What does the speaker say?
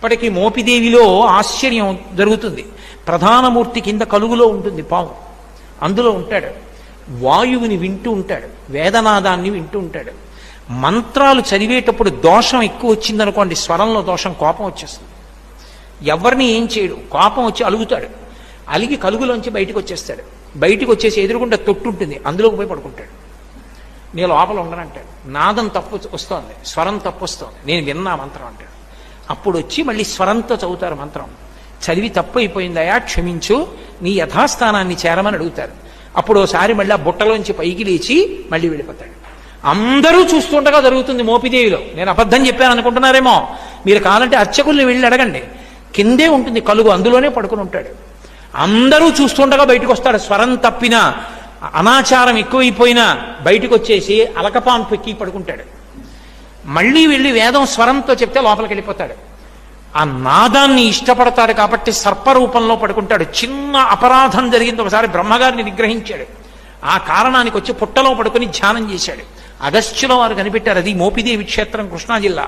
అప్పటికి మోపిదేవిలో ఆశ్చర్యం జరుగుతుంది. ప్రధానమూర్తి కింద కలుగులో ఉంటుంది పాము, అందులో ఉంటాడు. వాయువుని వింటూ ఉంటాడు, వేదనాదాన్ని వింటూ ఉంటాడు. మంత్రాలు చదివేటప్పుడు దోషం ఎక్కువ వచ్చిందనుకోండి, స్వరంలో దోషం, కోపం వచ్చేస్తుంది. ఎవరిని ఏం చేయడు, కోపం వచ్చి అలుగుతాడు. అలిగి కలుగులోంచి బయటకు వచ్చేస్తాడు. బయటకు వచ్చేసి ఎదురుగుండా తొట్టు ఉంటుంది, అందులోకి పోయి పడుకుంటాడు. నేను లోపల ఉండనంటాడు. నాదం తప్పు వస్తోంది, స్వరం తప్పు వస్తోంది, నేను విన్నా మంత్రం అంటాడు. అప్పుడు వచ్చి మళ్ళీ స్వరంతో చదువుతారు మంత్రం. చదివి తప్పు అయిపోయిందయా, క్షమించు, నీ యథాస్థానాన్ని చేరమని అడుగుతారు. అప్పుడు ఒకసారి మళ్ళీ ఆ బుట్టలోంచి పైకి లేచి మళ్ళీ వెళ్ళిపోతాడు. అందరూ చూస్తుండగా జరుగుతుంది మోపిదేవిలో. నేను అబద్ధం చెప్పాను అనుకుంటున్నారేమో, మీరు కావాలంటే అర్చకుల్ని వెళ్ళి అడగండి. కిందే ఉంటుంది కలుగు, అందులోనే పడుకుని ఉంటాడు. అందరూ చూస్తుండగా బయటకు వస్తాడు. స్వరం తప్పినా, అనాచారం ఎక్కువైపోయినా బయటకు వచ్చేసి అలకపాన్ పెక్కి పడుకుంటాడు. మళ్ళీ వెళ్ళి వేదం స్వరంతో చెప్తే లోపలికి వెళ్ళిపోతాడు. ఆ నాదాన్ని ఇష్టపడతాడు కాబట్టి సర్పరూపంలో పడుకుంటాడు. చిన్న అపరాధం జరిగింది, ఒకసారి బ్రహ్మగారిని నిగ్రహించాడు. ఆ కారణానికి వచ్చి పుట్టలో పడుకుని ధ్యానం చేశాడు. అగస్త్యుల వారు కనిపెట్టారు. అది మోపిదేవి క్షేత్రం, కృష్ణా జిల్లా.